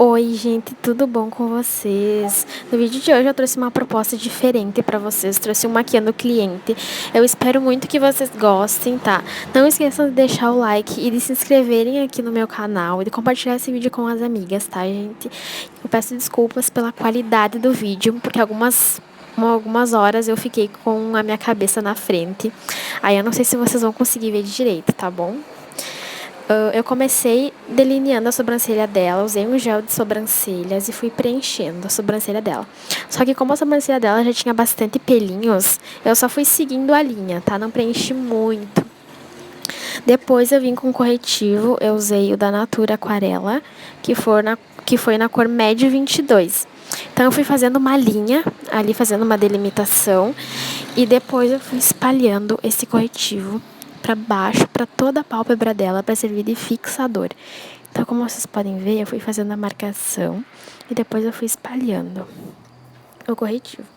Oi, gente, tudo bom com vocês? No vídeo de hoje eu trouxe uma proposta diferente para vocês, trouxe um maquiando cliente. Eu espero muito que vocês gostem, tá? Não esqueçam de deixar o like e de se inscreverem aqui no meu canal e de compartilhar esse vídeo com as amigas, tá, gente? Eu peço desculpas pela qualidade do vídeo, porque algumas horas eu fiquei com a minha cabeça na frente. Aí eu não sei se vocês vão conseguir ver direito, tá bom? Eu comecei delineando a sobrancelha dela, usei um gel de sobrancelhas e fui preenchendo a sobrancelha dela. Só que como a sobrancelha dela já tinha bastante pelinhos, eu só fui seguindo a linha, tá? Não preenchi muito. Depois eu vim com corretivo, eu usei o da Natura Aquarela, que foi na cor médio 22. Então eu fui fazendo uma linha, ali fazendo uma delimitação, e depois eu fui espalhando esse corretivo para baixo, para toda a pálpebra dela, para servir de fixador. Então, como vocês podem ver, eu fui fazendo a marcação e depois eu fui espalhando o corretivo.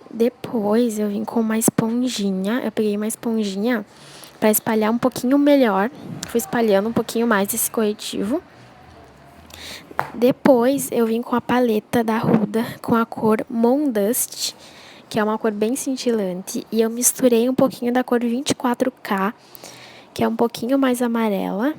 Depois eu vim com uma esponjinha, eu peguei uma esponjinha para espalhar um pouquinho melhor, fui espalhando um pouquinho mais esse corretivo. Depois eu vim com a paleta da Huda com a cor Moon Dust, que é uma cor bem cintilante, e eu misturei um pouquinho da cor 24K, que é um pouquinho mais amarela.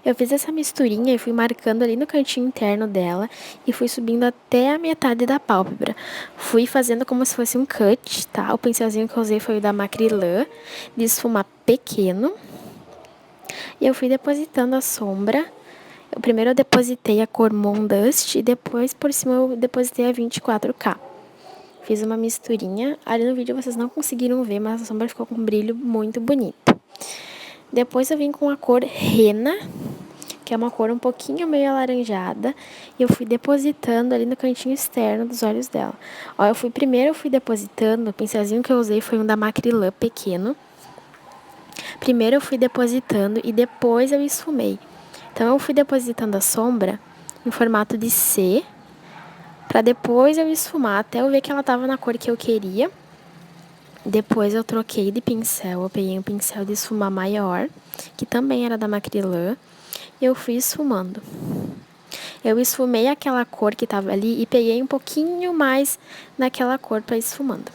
Eu fiz essa misturinha e fui marcando ali no cantinho interno dela e fui subindo até a metade da pálpebra. Fui fazendo como se fosse um cut, tá? O pincelzinho que eu usei foi o da Macrylan, de esfumar pequeno. E eu fui depositando a sombra. Primeiro eu depositei a cor Moon Dust e depois por cima eu depositei a 24K. Fiz uma misturinha. Ali no vídeo vocês não conseguiram ver, mas a sombra ficou com um brilho muito bonito. Depois eu vim com a cor Rena, que é uma cor um pouquinho meio alaranjada, e eu fui depositando ali no cantinho externo dos olhos dela. Ó, primeiro eu fui depositando, o pincelzinho que eu usei foi um da Macrylan pequeno. Primeiro eu fui depositando e depois eu esfumei. Então eu fui depositando a sombra em formato de C, para depois eu esfumar até eu ver que ela tava na cor que eu queria. Depois eu troquei de pincel, eu peguei um pincel de esfumar maior, que também era da Macrylan, e eu fui esfumando. Eu esfumei aquela cor que tava ali e peguei um pouquinho mais naquela cor para esfumando.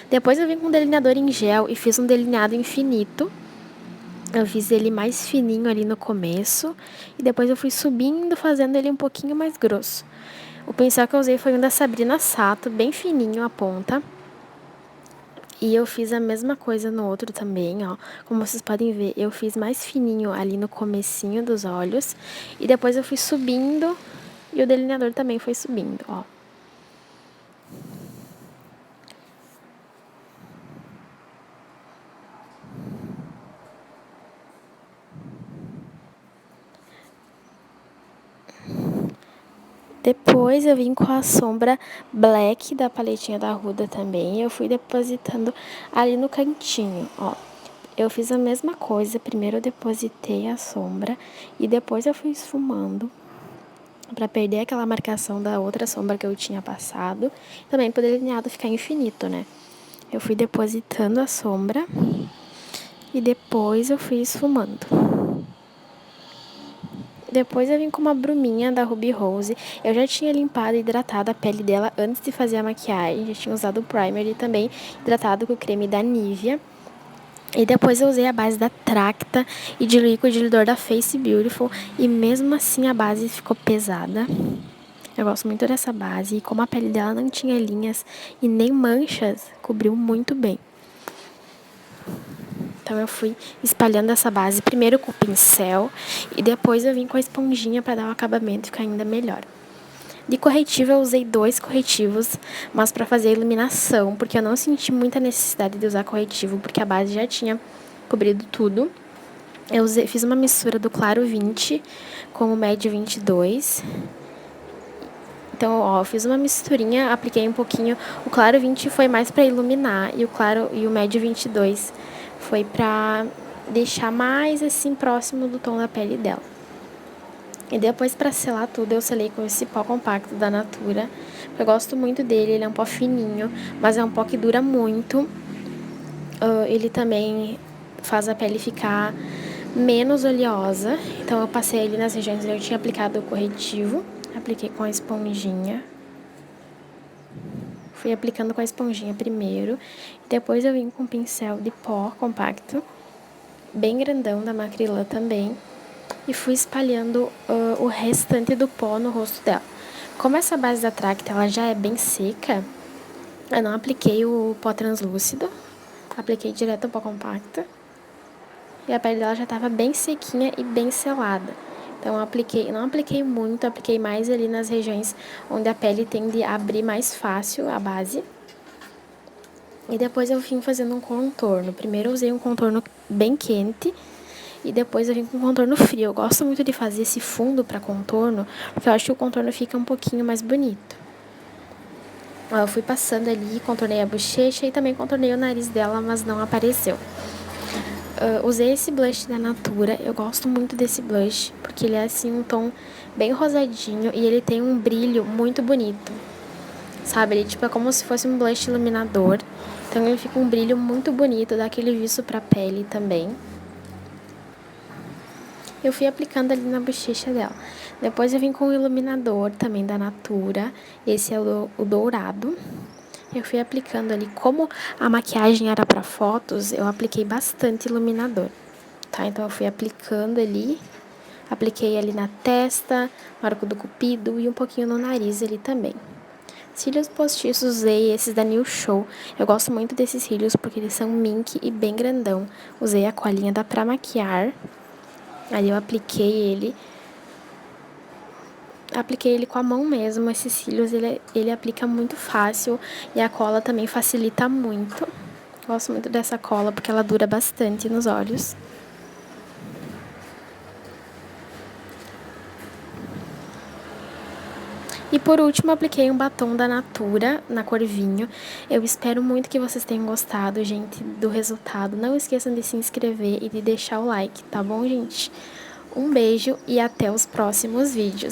Depois eu vim com um delineador em gel e fiz um delineado infinito. Eu fiz ele mais fininho ali no começo e depois eu fui subindo, fazendo ele um pouquinho mais grosso. O pincel que eu usei foi um da Sabrina Sato, bem fininho a ponta. E eu fiz a mesma coisa no outro também, ó. Como vocês podem ver, eu fiz mais fininho ali no comecinho dos olhos. E depois eu fui subindo e o delineador também foi subindo, ó. Depois eu vim com a sombra Black da paletinha da Huda também. Eu fui depositando ali no cantinho, ó. Eu fiz a mesma coisa. Primeiro eu depositei a sombra e depois eu fui esfumando para perder aquela marcação da outra sombra que eu tinha passado. Também para o delineado ficar infinito, né? Eu fui depositando a sombra e depois eu fui esfumando. Depois eu vim com uma bruminha da Ruby Rose. Eu já tinha limpado e hidratado a pele dela antes de fazer a maquiagem. Já tinha usado o primer e também hidratado com o creme da Nivea. E depois eu usei a base da Tracta e diluí com o diluidor da Face Beautiful. E mesmo assim a base ficou pesada. Eu gosto muito dessa base. E como a pele dela não tinha linhas e nem manchas, cobriu muito bem. Então eu fui espalhando essa base primeiro com o pincel e depois eu vim com a esponjinha para dar um acabamento e ficar ainda melhor. De corretivo eu usei 2 corretivos, mas para fazer a iluminação, porque eu não senti muita necessidade de usar corretivo, porque a base já tinha cobrido tudo. Fiz uma mistura do claro 20 com o médio 22. Então, ó, eu fiz uma misturinha, apliquei um pouquinho. O claro 20 foi mais para iluminar e o médio 22 foi pra deixar mais assim próximo do tom da pele dela. E depois pra selar tudo, eu selei com esse pó compacto da Natura. Eu gosto muito dele, ele é um pó fininho, mas é um pó que dura muito. Ele também faz a pele ficar menos oleosa. Então eu passei ali nas regiões onde eu tinha aplicado o corretivo. Apliquei com a esponjinha. Fui aplicando com a esponjinha primeiro. Depois eu vim com um pincel de pó compacto, bem grandão, da Macrylan também. E fui espalhando o restante do pó no rosto dela. Como essa base da Tracta ela já é bem seca, eu não apliquei o pó translúcido. Apliquei direto o pó compacto. E a pele dela já estava bem sequinha e bem selada. Então eu não apliquei muito, apliquei mais ali nas regiões onde a pele tende a abrir mais fácil a base. E depois eu vim fazendo um contorno. Primeiro eu usei um contorno bem quente e depois eu vim com um contorno frio. Eu gosto muito de fazer esse fundo para contorno, porque eu acho que o contorno fica um pouquinho mais bonito. Eu fui passando ali, contornei a bochecha e também contornei o nariz dela, mas não apareceu. Usei esse blush da Natura, eu gosto muito desse blush, porque ele é assim um tom bem rosadinho e ele tem um brilho muito bonito, sabe? Ele tipo é como se fosse um blush iluminador, então ele fica um brilho muito bonito, dá aquele viço pra pele também. Eu fui aplicando ali na bochecha dela. Depois eu vim com o iluminador também da Natura, esse é o dourado. Eu fui aplicando ali, como a maquiagem era para fotos, eu apliquei bastante iluminador, tá? Então eu fui aplicando ali, apliquei ali na testa, no arco do cupido e um pouquinho no nariz ali também. Cílios postiços, usei esses da New Show. Eu gosto muito desses cílios porque eles são mink e bem grandão. Usei a colinha da Pra Maquiar, aí eu apliquei ele com a mão mesmo. Esses cílios ele aplica muito fácil e a cola também facilita muito. Gosto muito dessa cola porque ela dura bastante nos olhos. E por último, apliquei um batom da Natura na cor vinho. Eu espero muito que vocês tenham gostado, gente, do resultado. Não esqueçam de se inscrever e de deixar o like, tá bom, gente? Um beijo e até os próximos vídeos.